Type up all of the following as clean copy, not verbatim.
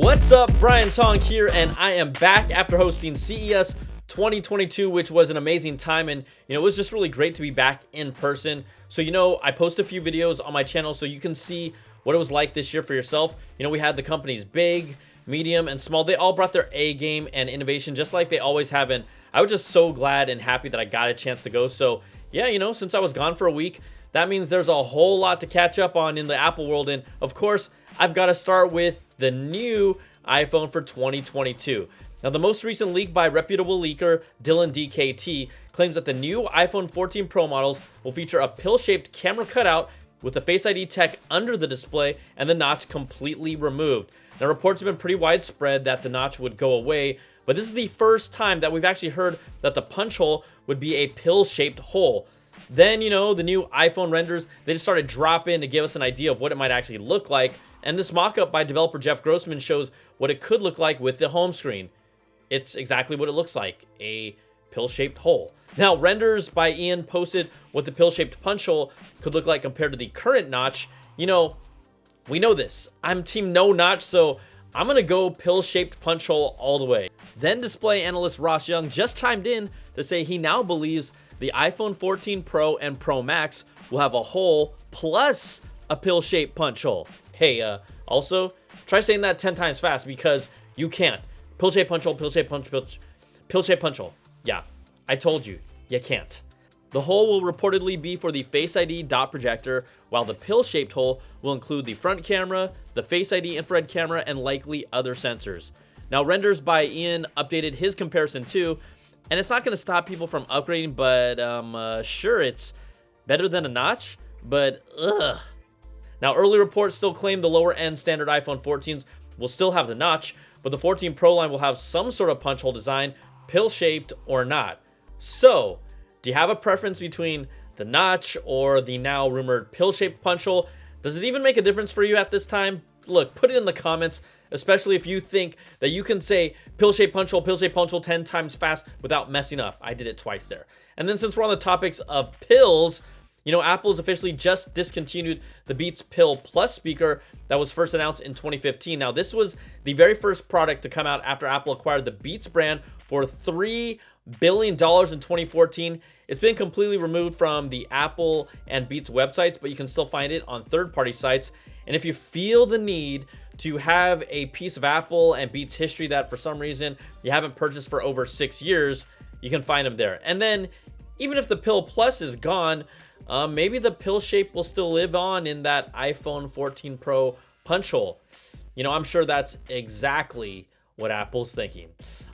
What's up, Brian Tong here, and I am back after hosting CES 2022, which was an amazing time, and it was just really great to be back in person. So I post a few videos on my channel so you can see what it was like this year for yourself. We had the companies big, medium, and small. They all brought their A game and innovation just like they always have, and I was just so glad and happy that I got a chance to go. So yeah, since I was gone for a week, that means there's a whole lot to catch up on in the Apple world, and of course I've got to start with the new iPhone for 2022. Now, the most recent leak by reputable leaker Dylan DKT claims that the new iPhone 14 Pro models will feature a pill-shaped camera cutout with the Face ID tech under the display and the notch completely removed. Now, reports have been pretty widespread that the notch would go away, but this is the first time that we've actually heard that the punch hole would be a pill-shaped hole. Then, the new iPhone renders, they just started dropping to give us an idea of what it might actually look like. And this mock-up by developer Jeff Grossman shows what it could look like with the home screen. It's exactly what it looks like, a pill-shaped hole. Now, renders by Ian posted what the pill-shaped punch hole could look like compared to the current notch. We know this. I'm team no notch, so I'm going to go pill-shaped punch hole all the way. Then display analyst Ross Young just chimed in to say he now believes the iPhone 14 Pro and Pro Max will have a hole plus a pill-shaped punch hole. Hey, also, try saying that 10 times fast because you can't. Pill-shaped punch hole, pill-shaped pill-shaped punch hole. Yeah, I told you, you can't. The hole will reportedly be for the Face ID dot projector, while the pill-shaped hole will include the front camera, the Face ID infrared camera, and likely other sensors. Now, renders by Ian updated his comparison too, and it's not going to stop people from upgrading, but sure, it's better than a notch, but ugh. Now, early reports still claim the lower-end standard iPhone 14s will still have the notch, but the 14 Pro line will have some sort of punch hole design, pill-shaped or not. So, do you have a preference between the notch or the now rumored pill-shaped punch hole? Does it even make a difference for you at this time? Look, put it in the comments, especially if you think that you can say pill-shaped punch hole 10 times fast without messing up. I did it twice there. And then since we're on the topics of pills, Apple's officially just discontinued the Beats Pill Plus speaker that was first announced in 2015. Now, this was the very first product to come out after Apple acquired the Beats brand for $3 billion in 2014. It's been completely removed from the Apple and Beats websites, but you can still find it on third-party sites. And if you feel the need to have a piece of Apple and Beats history that for some reason you haven't purchased for over 6 years, you can find them there. And then even if the Pill Plus is gone, maybe the pill shape will still live on in that iPhone 14 Pro punch hole. I'm sure that's exactly what Apple's thinking.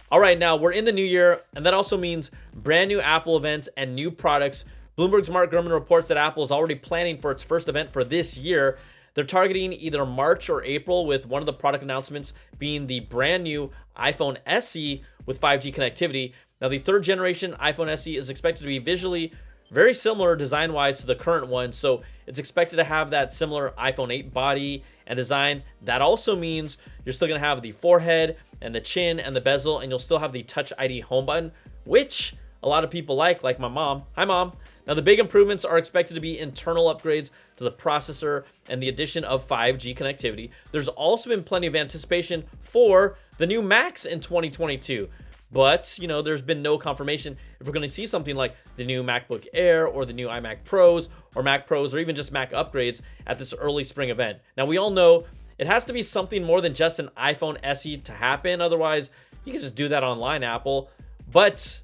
All right, now we're in the new year, and that also means brand new Apple events and new products. Bloomberg's Mark Gurman reports that Apple is already planning for its first event for this year. They're targeting either March or April, with one of the product announcements being the brand new iPhone SE with 5G connectivity. Now, the third generation iPhone SE is expected to be visually very similar design-wise to the current one, so it's expected to have that similar iPhone 8 body and design. That also means you're still going to have the forehead and the chin and the bezel, and you'll still have the Touch ID home button, which a lot of people like my mom. Hi, Mom. Now, the big improvements are expected to be internal upgrades to the processor and the addition of 5G connectivity. There's also been plenty of anticipation for the new Macs in 2022. But, there's been no confirmation if we're going to see something like the new MacBook Air or the new iMac Pros or Mac Pros or even just Mac upgrades at this early spring event. Now, we all know it has to be something more than just an iPhone SE to happen. Otherwise, you can just do that online, Apple. But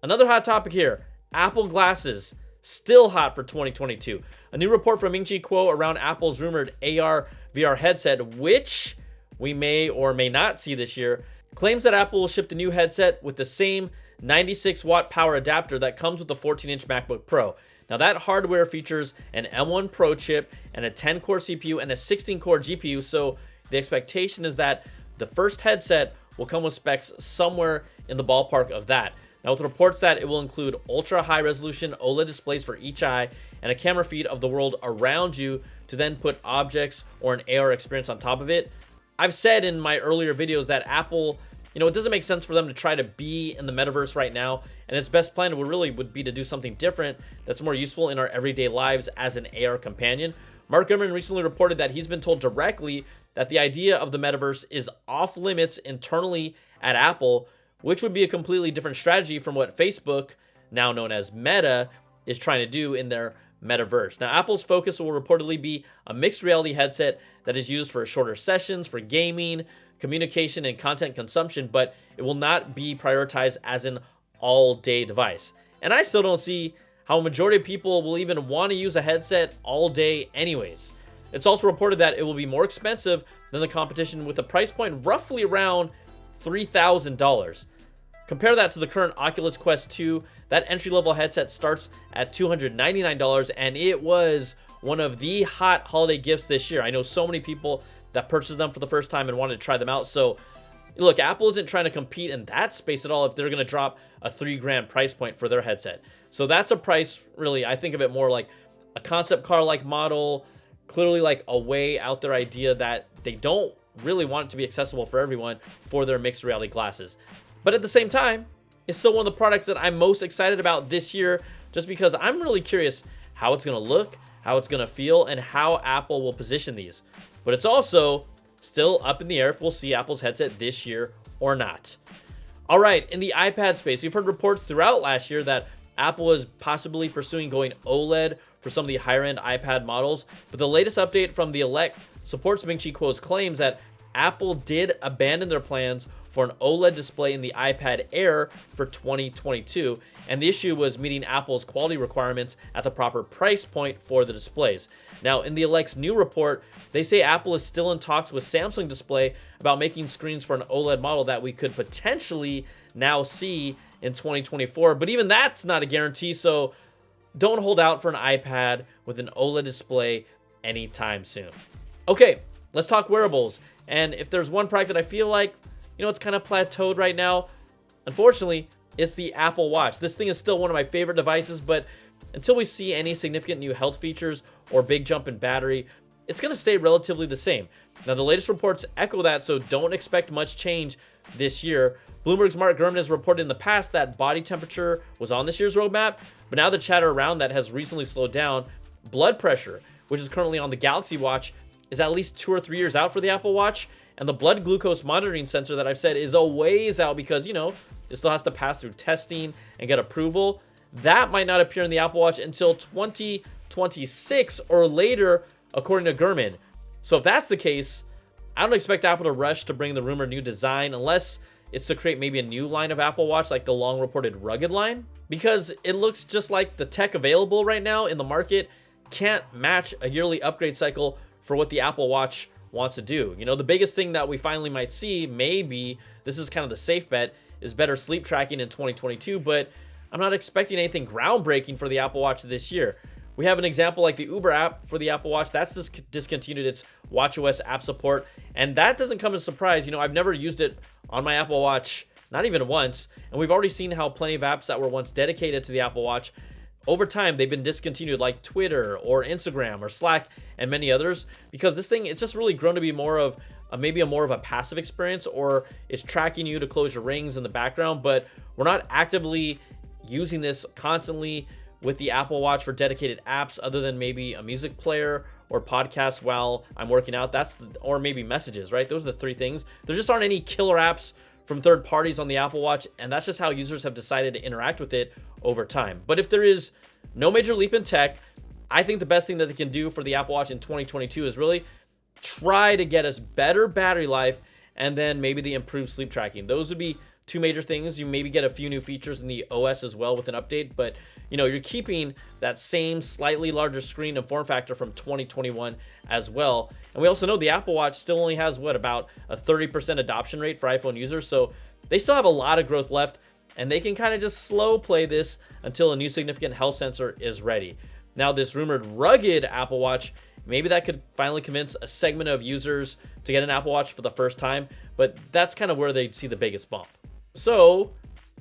another hot topic here, Apple glasses, still hot for 2022. A new report from Ming-Chi Kuo around Apple's rumored AR VR headset, which we may or may not see this year, claims that Apple will ship the new headset with the same 96-watt power adapter that comes with the 14-inch MacBook Pro. Now, that hardware features an M1 Pro chip and a 10-core CPU and a 16-core GPU, so the expectation is that the first headset will come with specs somewhere in the ballpark of that. Now, with reports that it will include ultra-high-resolution OLED displays for each eye and a camera feed of the world around you to then put objects or an AR experience on top of it. I've said in my earlier videos that Apple, it doesn't make sense for them to try to be in the metaverse right now, and its best plan would be to do something different that's more useful in our everyday lives as an AR companion. Mark Gurman recently reported that he's been told directly that the idea of the metaverse is off limits internally at Apple, which would be a completely different strategy from what Facebook, now known as Meta, is trying to do in their metaverse. Now, Apple's focus will reportedly be a mixed reality headset that is used for shorter sessions, for gaming, communication, and content consumption, but it will not be prioritized as an all-day device. And I still don't see how a majority of people will even want to use a headset all day anyways. It's also reported that it will be more expensive than the competition, with a price point roughly around $3,000. Compare that to the current Oculus Quest 2. That entry-level headset starts at $299, and it was one of the hot holiday gifts this year. I know so many people that purchased them for the first time and wanted to try them out. So look, Apple isn't trying to compete in that space at all if they're going to drop a $3,000 price point for their headset. So that's a price, really, I think of it more like a concept car-like model, clearly like a way out there idea that they don't really want it to be accessible for everyone for their mixed reality glasses. But at the same time, it's still one of the products that I'm most excited about this year, just because I'm really curious how it's going to look, how it's going to feel, and how Apple will position these. But it's also still up in the air if we'll see Apple's headset this year or not. All right, in the iPad space, we've heard reports throughout last year that Apple is possibly pursuing going OLED for some of the higher-end iPad models, but the latest update from the Elect supports Ming-Chi Kuo's claims that Apple did abandon their plans for an OLED display in the iPad Air for 2022, and the issue was meeting Apple's quality requirements at the proper price point for the displays. Now, in the Elect's new report, they say Apple is still in talks with Samsung Display about making screens for an OLED model that we could potentially now see in 2024, but even that's not a guarantee, so don't hold out for an iPad with an OLED display anytime soon. Okay, let's talk wearables. And if there's one product that I feel like, it's kind of plateaued right now, unfortunately, it's the Apple Watch. This thing is still one of my favorite devices, but until we see any significant new health features or big jump in battery, it's going to stay relatively the same. Now, the latest reports echo that, so don't expect much change this year. Bloomberg's Mark Gurman has reported in the past that body temperature was on this year's roadmap, but now the chatter around that has recently slowed down. Blood pressure, which is currently on the Galaxy Watch, is at least 2 or 3 years out for the Apple Watch, and the blood glucose monitoring sensor that I've said is a ways out because, it still has to pass through testing and get approval. That might not appear in the Apple Watch until 2026 or later, according to Gurman. So if that's the case, I don't expect Apple to rush to bring the rumored new design unless it's to create maybe a new line of Apple Watch like the long reported rugged line, because it looks just like the tech available right now in the market can't match a yearly upgrade cycle for what the Apple Watch wants to do. The biggest thing that we finally might see, maybe this is kind of the safe bet, is better sleep tracking in 2022, but I'm not expecting anything groundbreaking for the Apple Watch this year. We have an example like the Uber app for the Apple Watch. That's discontinued its watchOS app support, and that doesn't come as a surprise. I've never used it on my Apple Watch, not even once, and we've already seen how plenty of apps that were once dedicated to the Apple Watch, over time, they've been discontinued, like Twitter or Instagram or Slack and many others, because this thing, it's just really grown to be more of maybe more of a passive experience, or it's tracking you to close your rings in the background, but we're not actively using this constantly with the Apple Watch for dedicated apps other than maybe a music player or podcasts while I'm working out. Or maybe messages, right? Those are the 3 things. There just aren't any killer apps from third parties on the Apple Watch, and that's just how users have decided to interact with it over time. But if there is no major leap in tech, I think the best thing that they can do for the Apple Watch in 2022 is really try to get us better battery life and then maybe the improved sleep tracking. Those would be 2 major things. You maybe get a few new features in the OS as well with an update, but you're keeping that same slightly larger screen and form factor from 2021 as well. And we also know the Apple Watch still only has about a 30% adoption rate for iPhone users, so they still have a lot of growth left, and they can kind of just slow play this until a new significant health sensor is ready. Now, this rumored rugged Apple Watch, maybe that could finally convince a segment of users to get an Apple Watch for the first time, but that's kind of where they'd see the biggest bump. So,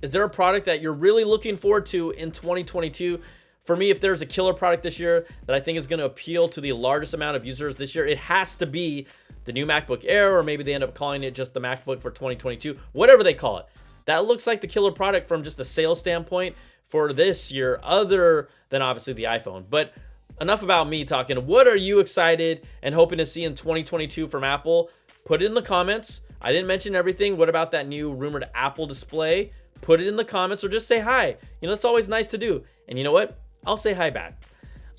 is there a product that you're really looking forward to in 2022? For me, if there's a killer product this year that I think is going to appeal to the largest amount of users this year, it has to be the new MacBook Air, or maybe they end up calling it just the MacBook for 2022, whatever they call it. That looks like the killer product from just a sales standpoint for this year, other than obviously the iPhone. But enough about me talking. What are you excited and hoping to see in 2022 from Apple? Put it in the comments. I didn't mention everything. What about that new rumored Apple display? Put it in the comments or just say hi. You know, it's always nice to do. And you know what? I'll say hi back.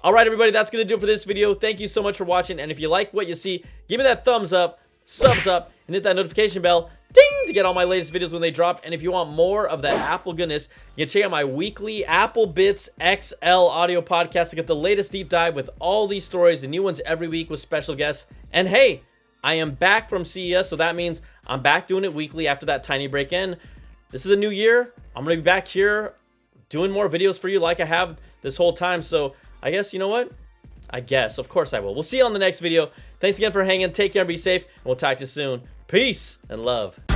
All right, everybody, that's going to do it for this video. Thank you so much for watching. And if you like what you see, give me that thumbs up, subs up, and hit that notification bell, ding, to get all my latest videos when they drop. And if you want more of that Apple goodness, you can check out my weekly Apple Bits XL audio podcast to get the latest deep dive with all these stories and new ones every week with special guests. And hey, I am back from CES, so that means I'm back doing it weekly after that tiny break in. This is a new year. I'm going to be back here doing more videos for you like I have this whole time. So I guess, you know what? Of course I will. We'll see you on the next video. Thanks again for hanging. Take care and be safe. And we'll talk to you soon. Peace and love.